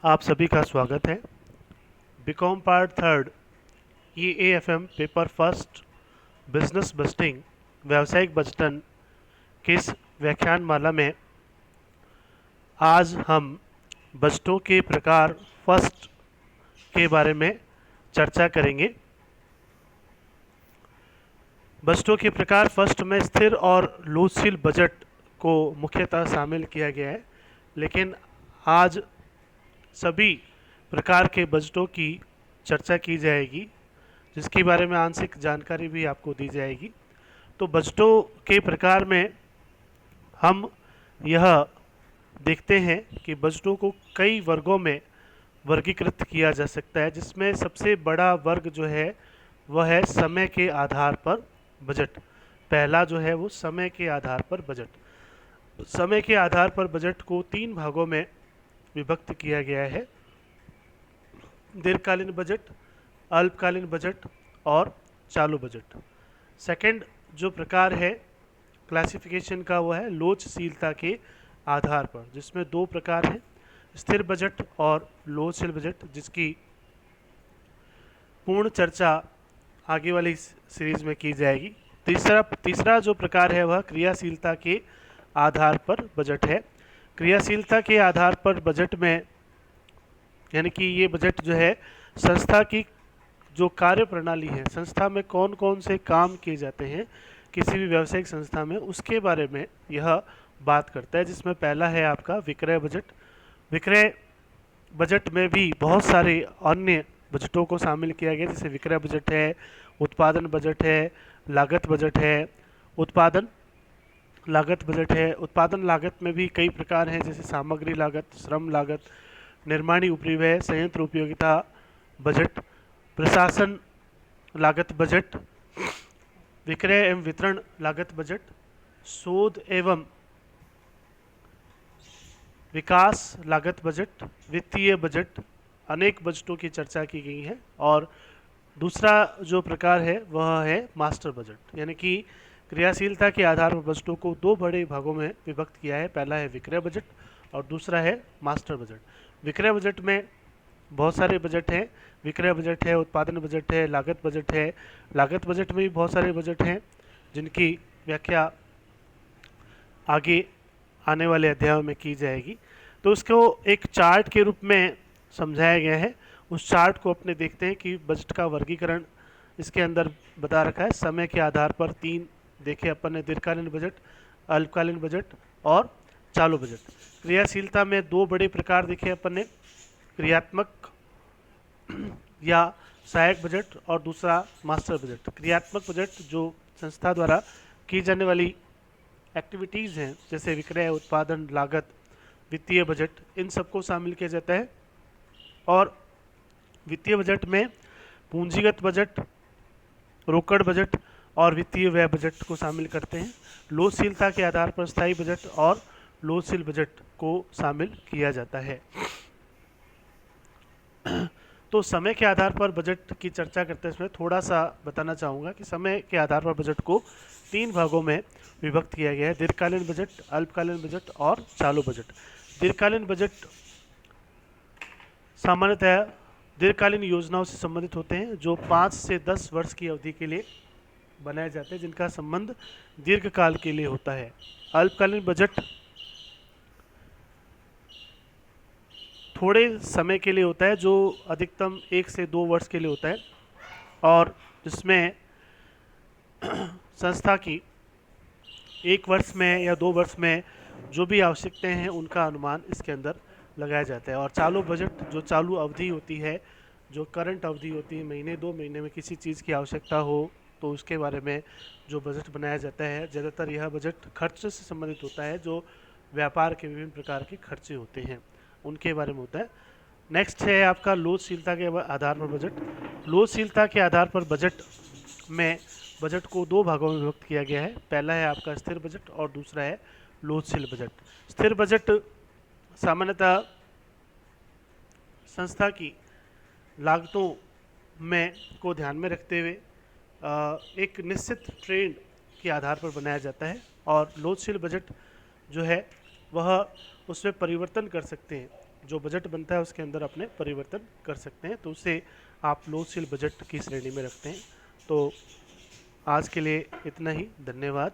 आप सभी का स्वागत है। BCom part third EAFM paper first business budgeting व्यावसायिक बजटन के इस व्याख्यान माला में आज हम बजटों के प्रकार फर्स्ट के बारे में चर्चा करेंगे। बजटों के प्रकार फर्स्ट में स्थिर और लोचशील बजट को मुख्यतः शामिल किया गया है, लेकिन आज सभी प्रकार के बजटों की चर्चा की जाएगी, जिसके बारे में आंशिक जानकारी भी आपको दी जाएगी। तो बजटों के प्रकार में हम यह देखते हैं कि बजटों को कई वर्गों में वर्गीकृत किया जा सकता है, जिसमें सबसे बड़ा वर्ग जो है वह है समय के आधार पर बजट। पहला जो है वो समय के आधार पर बजट। समय के आधार पर बजट को 3 भागों में विभक्त किया गया है: दीर्घकालीन बजट, अल्पकालीन बजट और चालू बजट। सेकंड जो प्रकार है क्लासिफिकेशन का वो है लोचशीलता के आधार पर, जिसमें 2 प्रकार हैं: स्थिर बजट और लोचशील बजट, जिसकी पूर्ण चर्चा आगे वाली सीरीज में की जाएगी। तीसरा जो प्रकार है वह क्रियाशीलता के आधार पर बजट है। क्रियाशीलता के आधार पर बजट में यानी कि ये बजट जो है संस्था की जो कार्य प्रणाली है, संस्था में कौन कौन से काम किए जाते हैं किसी भी व्यावसायिक संस्था में, उसके बारे में यह बात करता है। जिसमें पहला है आपका विक्रय बजट। विक्रय बजट में भी बहुत सारे अन्य बजटों को शामिल किया गया, जैसे विक्रय बजट है, उत्पादन बजट है, लागत बजट है। उत्पादन लागत बजट है। उत्पादन लागत में भी कई प्रकार हैं, जैसे सामग्री लागत, श्रम लागत, निर्माणी उपरिव्यय, संयंत्र उपयोगिता बजट, प्रशासन लागत बजट, विक्रय एवं वितरण लागत बजट, शोध एवं विकास लागत बजट, वित्तीय बजट। अनेक बजटों की चर्चा की गई है। और दूसरा जो प्रकार है वह है मास्टर बजट, यानी कि क्रियाशीलता के आधार पर बजटों को 2 बड़े भागों में विभक्त किया है। पहला है विक्रय बजट और दूसरा है मास्टर बजट। विक्रय बजट में बहुत सारे बजट हैं। विक्रय बजट है, उत्पादन बजट है, लागत बजट है। लागत बजट में भी बहुत सारे बजट हैं, जिनकी व्याख्या आगे आने वाले अध्यायों में की जाएगी। तो उसको एक चार्ट के रूप में समझाया गया है। उस चार्ट को अपने देखते हैं कि बजट का वर्गीकरण इसके अंदर बता रखा है। समय के आधार पर 3 देखे अपन ने: दीर्घकालीन बजट, अल्पकालीन बजट और चालू बजट। क्रियाशीलता में 2 बड़े प्रकार देखे अपन ने: क्रियात्मक या सहायक बजट और दूसरा मास्टर बजट। क्रियात्मक बजट जो संस्था द्वारा की जाने वाली एक्टिविटीज़ हैं, जैसे विक्रय, उत्पादन, लागत, वित्तीय बजट, इन सबको शामिल किया जाता है। और वित्तीय बजट में पूंजीगत बजट, रोकड़ बजट और वित्तीय व्यय बजट को शामिल करते हैं। लोचशीलता के आधार पर स्थायी बजट और लोचशील बजट को शामिल किया जाता है। तो समय के आधार पर बजट की चर्चा करते समय थोड़ा सा बताना चाहूँगा कि समय के आधार पर बजट को 3 भागों में विभक्त किया गया है: दीर्घकालीन बजट, अल्पकालीन बजट और चालू बजट। दीर्घकालीन बजट सामान्यतः दीर्घकालीन योजनाओं से संबंधित होते हैं, जो 5 से 10 वर्ष की अवधि के लिए बनाए जाते हैं, जिनका संबंध दीर्घकाल के लिए होता है। अल्पकालीन बजट थोड़े समय के लिए होता है, जो अधिकतम 1 से 2 वर्ष के लिए होता है, और जिसमें संस्था की 1 वर्ष में या 2 वर्ष में जो भी आवश्यकताएं हैं उनका अनुमान इसके अंदर लगाया जाता है। और चालू बजट जो चालू अवधि होती है, जो करंट अवधि होती है, महीने 2 महीने में किसी चीज़ की आवश्यकता हो तो उसके बारे में जो बजट बनाया जाता है, ज़्यादातर यह बजट खर्च से संबंधित होता है, जो व्यापार के विभिन्न प्रकार के खर्चे होते हैं उनके बारे में होता है। नेक्स्ट है आपका लोचशीलता के आधार पर बजट। लोचशीलता के आधार पर बजट में बजट को 2 भागों में विभक्त किया गया है। पहला है आपका स्थिर बजट और दूसरा है लोचशील बजट। स्थिर बजट सामान्यतः संस्था की लागतों में को ध्यान में रखते हुए एक निश्चित ट्रेंड के आधार पर बनाया जाता है। और लोचशील बजट जो है वह उसमें परिवर्तन कर सकते हैं, जो बजट बनता है उसके अंदर अपने परिवर्तन कर सकते हैं, तो उसे आप लोचशील बजट की श्रेणी में रखते हैं। तो आज के लिए इतना ही, धन्यवाद।